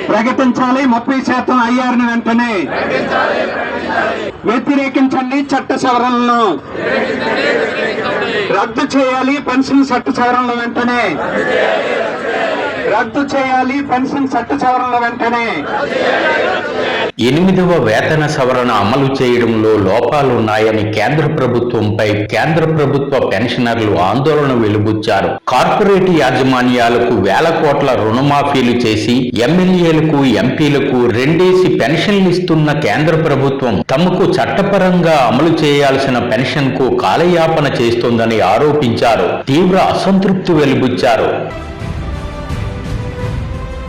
ప్రకటించాలి. 30% ఐఆర్ని వెంటనే వ్యతిరేకించండి. చట్ట సవరణలను రద్దు చేయాలి. పెన్షన్ చట్ట సవరణల వెంటనే రద్దు చేయాలి. పెన్షన్ చట్ట సవరణల వెంటనే 8వ వేతన సవరణ అమలు చేయడంలో లోపాలున్నాయని కేంద్ర ప్రభుత్వంపై కేంద్ర ప్రభుత్వ పెన్షనర్లు ఆందోళన వెలుబుచ్చారు. కార్పొరేట్ యాజమాన్యాలకు వేల కోట్ల రుణమాఫీలు చేసి ఎమ్మెల్యేలకు ఎంపీలకు రెండేసి పెన్షన్లు ఇస్తున్న కేంద్ర ప్రభుత్వం తమకు చట్టపరంగా అమలు చేయాల్సిన పెన్షన్ కు కాలయాపన చేస్తోందని ఆరోపించారు. తీవ్ర అసంతృప్తి వెలుబుచ్చారు.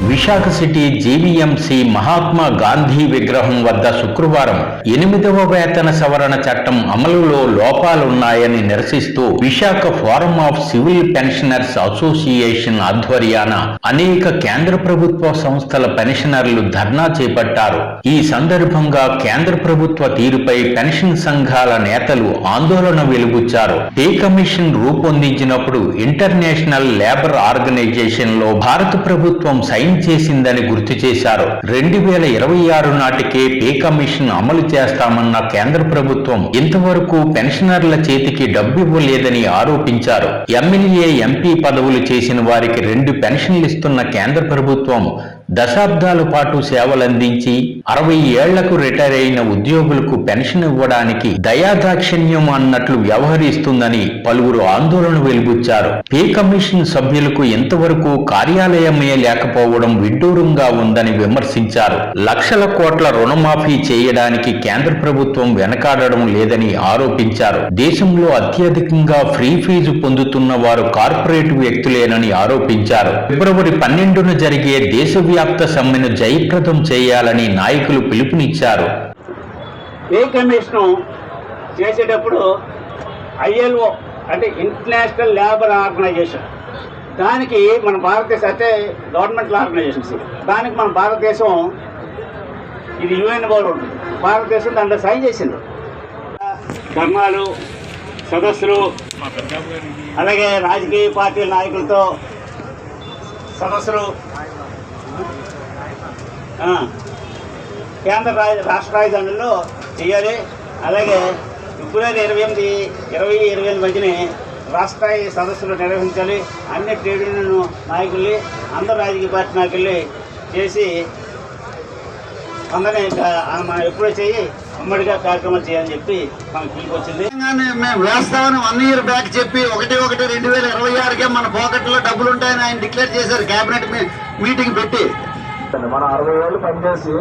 విశాఖ సిటీ జీవీఎంసీ మహాత్మా గాంధీ విగ్రహం వద్ద శుక్రవారం 8వ వేతన సవరణ చట్టం అమలులో లోపాలున్నాయని నిరసిస్తూ Visakha forum of civil pensioners association ఆధ్వర్యాన అనేక కేంద్ర ప్రభుత్వ సంస్థల పెన్షనర్లు ధర్నా చేపట్టారు. ఈ సందర్భంగా కేంద్ర ప్రభుత్వ తీరుపై పెన్షన్ సంఘాల నేతలు ఆందోళన వెలుబుచ్చారు. పే కమిషన్ రూపొందించినప్పుడు ఇంటర్నేషనల్ లేబర్ ఆర్గనైజేషన్ లో భారత ప్రభుత్వం సైన్ చేసిందని గుర్తు చేశారు. 2026 నాటికే పే కమిషన్ అమలు చేస్తామన్న కేంద్ర ప్రభుత్వం ఇంతవరకు పెన్షనర్ల చేతికి డబ్బు ఇవ్వలేదని ఆరోపించారు. ఎమ్మెల్యే ఎంపీ పదవులు చేసిన వారికి 2 పెన్షన్లు ఇస్తున్న కేంద్ర ప్రభుత్వం దశాబ్దాల పాటు సేవలందించి 60 ఏళ్లకు రిటైర్ అయిన ఉద్యోగులకు పెన్షన్ ఇవ్వడానికి దయాదాక్షిణ్యం అన్నట్లు వ్యవహరిస్తుందని పలువురు ఆందోళన వెలుబుచ్చారు. పే కమిషన్ సభ్యులకు ఇంతవరకు కార్యాలయమే లేకపోవడం విడ్డూరంగా ఉందని విమర్శించారు. లక్షల కోట్ల రుణమాఫీ చేయడానికి కేంద్ర ప్రభుత్వం వెనకాడడం లేదని ఆరోపించారు. దేశంలో అత్యధికంగా ఫ్రీ ఫీజు పొందుతున్న వారు కార్పొరేట్ వ్యక్తులేనని ఆరోపించారు. ఫిబ్రవరి 12న జరిగే దేశవ్యాప్త సమ్మెను జయప్రదం చేయాలని నాయకులు పిలుపునిచ్చారు. పే కమిషన్ చేసేటప్పుడు ILO అంటే ఇంటర్నేషనల్ లేబర్ ఆర్గనైజేషన్, దానికి మన భారతదేశం అయితే గవర్నమెంటల్ ఆర్గనైజేషన్స్, దానికి మన భారతదేశం ఇది UN బోర్డు ఉంటుంది. భారతదేశం దాంట్లో సైన్ చేసింది. ధర్నాలు, సదస్సులు, అలాగే రాజకీయ పార్టీల నాయకులతో సదస్సులు, కేంద్ర రాష్ట్ర రాజధానుల్లో చేయాలి. అలాగే ఫిబ్రవరి 28 మధ్యనే రాష్ట్ర స్థాయి సదస్సులు నిర్వహించాలి. అన్ని ట్రేడ్ యూనియన్ నాయకుల్ని, అందరు రాజకీయ పార్టీ నాయకుల్ని చేసి అందరినీ మనం ఎప్పుడో చేయి ఉమ్మడిగా కార్యక్రమాలు చేయాలని చెప్పి మనకు పిలుపుకొచ్చింది. మేము వేస్తామని 1 year బ్యాక్ చెప్పి 1/1/2026కే మన పాకెట్లో డబ్బులు ఉంటాయని ఆయన డిక్లేర్ చేశారు. కేబినెట్ మీటింగ్ పెట్టి మన 60 ఏళ్ళు పనిచేసి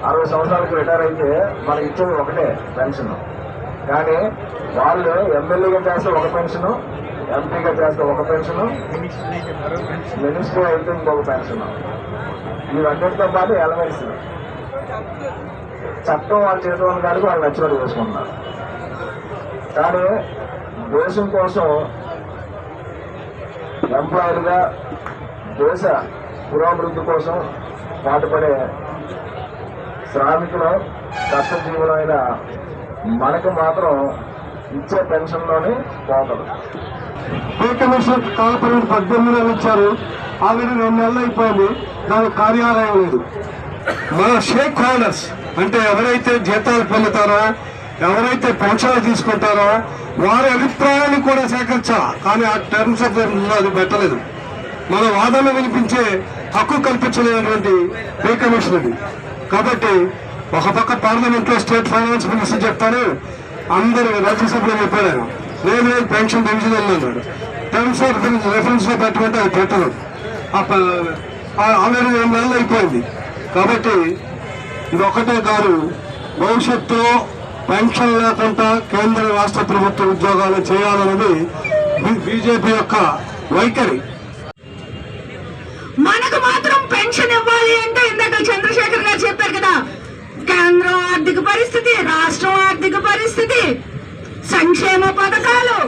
60 సంవత్సరాలకు రిటైర్ అయితే మనకి ఇచ్చేది ఒకటే పెన్షన్. కానీ వాళ్ళు ఎమ్మెల్యేగా చేస్తే ఒక పెన్షన్, ఎంపీగా చేస్తే ఒక పెన్షన్, మినిస్టర్ అయితే ఇంకొక పెన్షన్. ఇవన్నిటితో పాటు ఎలవెన్స్ చట్టం వాళ్ళ చేతిలో కానీ వాళ్ళు నచ్చినట్టు చేసుకుంటున్నారు. కానీ దేశం కోసం ఎంప్లాయీలుగా దేశ పురోభివృద్ధి కోసం పాటుపడే శ్రామికులు, కష్టజీవులైన మనకు మాత్రం ఇచ్చే పెన్షన్లోనే పోతారు. పే కమిషన్ కాలపరిమితి 18 నెలలు ఇచ్చారు. ఆల్రెడీ 2 నెలలు అయిపోయింది. దానికి కార్యాలయం లేదు. మన షేక్ హోల్డర్స్ అంటే ఎవరైతే జీతాలు పొందుతారో, ఎవరైతే పెన్షన్లు తీసుకుంటారో వారి అభిప్రాయాన్ని కూడా సేకరించాలి. కానీ ఆ టర్మ్స్ ఆఫ్ అది పెట్టలేదు. మన వాదనలు వినిపించే హక్కు కల్పించలేనటువంటి పే కమిషన్ ఇది. కాబట్టి ఒక పక్క పార్లమెంట్ లో స్టేట్ ఫైనాన్స్ మినిస్టర్ చెప్తాను, అందరు రాజ్యసభలో చెప్పాడు, నేను పెన్షన్ డివిజన్ అన్నాడు. టర్మ్స్ ఆఫ్ రెఫరెన్స్ లో పెట్టమంటే అది పెట్టదు. ఆల్రెడీ 2 నెలలు అయిపోయింది. కాబట్టి ఇది ఒకటే కాదు, భవిష్యత్తులో పెన్షన్ లేకుండా కేంద్ర రాష్ట్ర ప్రభుత్వ ఉద్యోగాలు చేయాలన్నది బీజేపీ యొక్క వైఖరి. మనకు మాత్రం పెన్షన్ ఇవ్వాలి అంటే ఇందాక చంద్రశేఖర్ గారు చెప్పారు కదా, కేంద్రం ఆర్థిక పరిస్థితి, రాష్ట్రం ఆర్థిక పరిస్థితి, సంక్షేమ పథకాలు,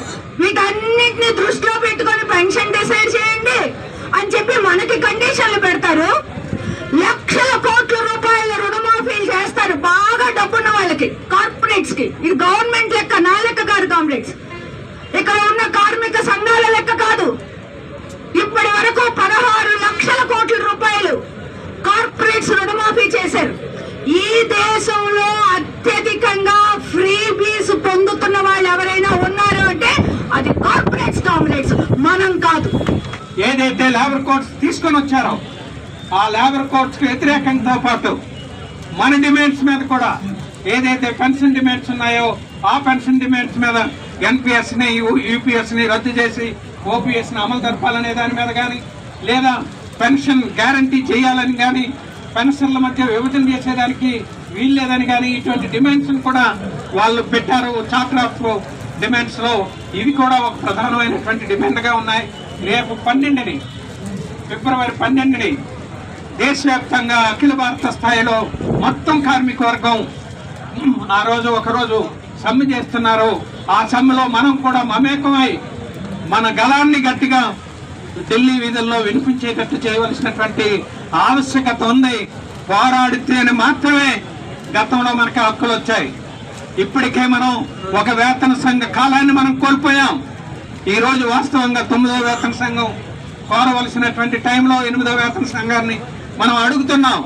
వీటన్నిటిని దృష్టిలో పెట్టుకొని పెన్షన్ డిసైడ్ చేయండి అని చెప్పి మనకి కండిషన్లు పెడతారు. లక్షల కోట్ల రూపాయల రుణమాఫీలు చేస్తారు బాగా డబ్బున్న వాళ్ళకి, కార్పొరేట్స్ కి. ఇది గవర్నమెంట్ లెక్క, నా లెక్క కాదు కాంప్లెక్స్. ఇక్కడ ఉన్న కార్మిక సంఘాల లెక్క కాదు. ఇప్పటి వరకు 16 లక్షల కోట్ల రూపాయలు కార్పొరేట్ మాఫీ చేశారు. ఈ దేశంలో అత్యధికంగా ఫ్రీ బీస్ పొందుతున్న వాళ్ళు ఎవరైనా ఉన్నారు అంటే అది కార్పొరేట్స్ కామ్రేడ్స్, మనం కాదు. ఏదైతే లేబర్ కోడ్స్ తీసుకొని వచ్చారో ఆ లేబర్ కోడ్స్ కు వ్యతిరేకంతో పాటు మన డిమాండ్స్ మీద కూడా ఏదైతే పెన్షన్ డిమాండ్స్ ఉన్నాయో ఆ పెన్షన్ డిమాండ్స్ మీద ఎన్పిఎస్ ని యూపీఎస్ ని రద్దు చేసి ఓపీఎస్ ని అమలు జరపాలనే దాని మీద కానీ, లేదా పెన్షన్ గ్యారంటీ చేయాలని కానీ, పెన్షన్ల మధ్య విభజన చేసేదానికి వీల్లేదని కానీ, ఇటువంటి డిమాండ్స్ కూడా వాళ్ళు పెట్టారు చార్టర్ ఆఫ్ డిమాండ్స్ లో. ఇవి కూడా ఒక ప్రధానమైనటువంటి డిమాండ్ గా ఉన్నాయి. రేపు 12ని ఫిబ్రవరి 12ని దేశవ్యాప్తంగా అఖిల భారత స్థాయిలో మొత్తం కార్మిక వర్గం ఆ రోజు ఒకరోజు సమ్మె చేస్తున్నారు. ఆ సమ్మెలో మనం కూడా మమేకమై మన గళాన్ని గట్టిగా ఢిల్లీ వీధుల్లో వినిపించేటట్టు చేయవలసినటువంటి ఆవశ్యకత ఉంది. పోరాడితేనే మాత్రమే గతంలో మనకి హక్కులు వచ్చాయి. ఇప్పటికే మనం ఒక వేతన సంఘ కాలాన్ని మనం కోల్పోయాం. ఈ రోజు వాస్తవంగా 9వ వేతన సంఘం కోరవలసినటువంటి టైంలో 8వ వేతన సంఘాన్ని మనం అడుగుతున్నాం.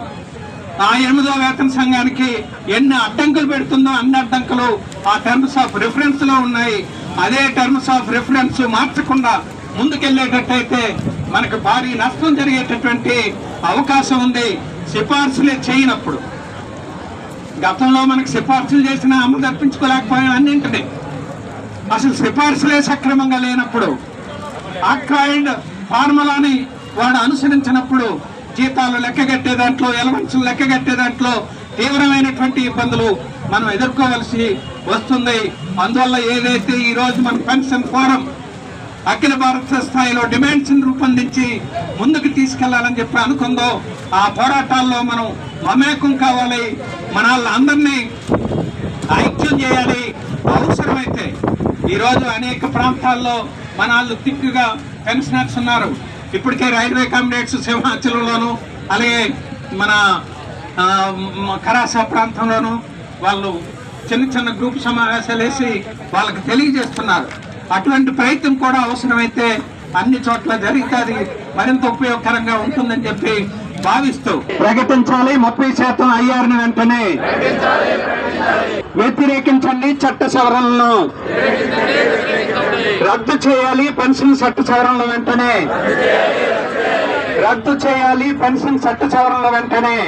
ఆ 8వ వేతన సంఘానికి ఎన్ని అడ్డంకులు పెడుతుందో అన్ని అడ్డంకులు ఆ టర్మ్స్ ఆఫ్ రిఫరెన్స్ లో ఉన్నాయి. అదే టర్మ్స్ ఆఫ్ రిఫరెన్స్ మార్చకుండా ముందుకెళ్లేటట్టయితే మనకు భారీ నష్టం జరిగేటటువంటి అవకాశం ఉంది. సిఫార్సులే చేయనప్పుడు, గతంలో మనకు సిఫార్సులు చేసినా అమలు తప్పించుకోలేకపోయాం అన్నింటినీ. అసలు సిఫార్సులే సక్రమంగా లేనప్పుడు, ఆక్రాయిడ్ ఫార్ములాని వాడు అనుసరించినప్పుడు జీతాలు లెక్కగట్టే దాంట్లో, ఎలవెన్స్లు లెక్కగట్టే దాంట్లో తీవ్రమైనటువంటి ఇబ్బందులు మనం ఎదుర్కోవలసి వస్తుంది. అందువల్ల ఏదైతే ఈ రోజు మన పెన్షన్ ఫోరం అఖిల భారత స్థాయిలో డిమాండ్స్ రూపొందించి ముందుకు తీసుకెళ్లాలని చెప్పి అనుకుందో ఆ పోరాటాల్లో మనం మమేకం కావాలి. మన అందరినీ ఐక్యం చేయాలి. అవసరమైతే ఈరోజు అనేక ప్రాంతాల్లో మన వాళ్ళు తిక్కుగా పెన్షనర్స్ ఉన్నారు. ఇప్పటికే రైల్వే కామ్రేడ్స్ సింహాచలంలోను, అలాగే మన కరాసా ప్రాంతంలోను వాళ్ళు చిన్న చిన్న గ్రూప్ సమావేశాలు వేసి వాళ్ళకి తెలియజేస్తున్నారు. అటువంటి ప్రయత్నం కూడా అవసరమైతే అన్ని చోట్ల జరిగితే మరింత ఉపయోగకరంగా ఉంటుందని చెప్పి భావిస్తూ ప్రకటించాలి. 30% ఐఆర్ని వెంటనే వ్యతిరేకించండి. చట్ట సవరణలను రద్దు చేయాలి. పెన్షన్ చట్ట సవరణల వెంటనే రద్దు చేయాలి. పెన్షన్ చట్ట సవరణల వెంటనే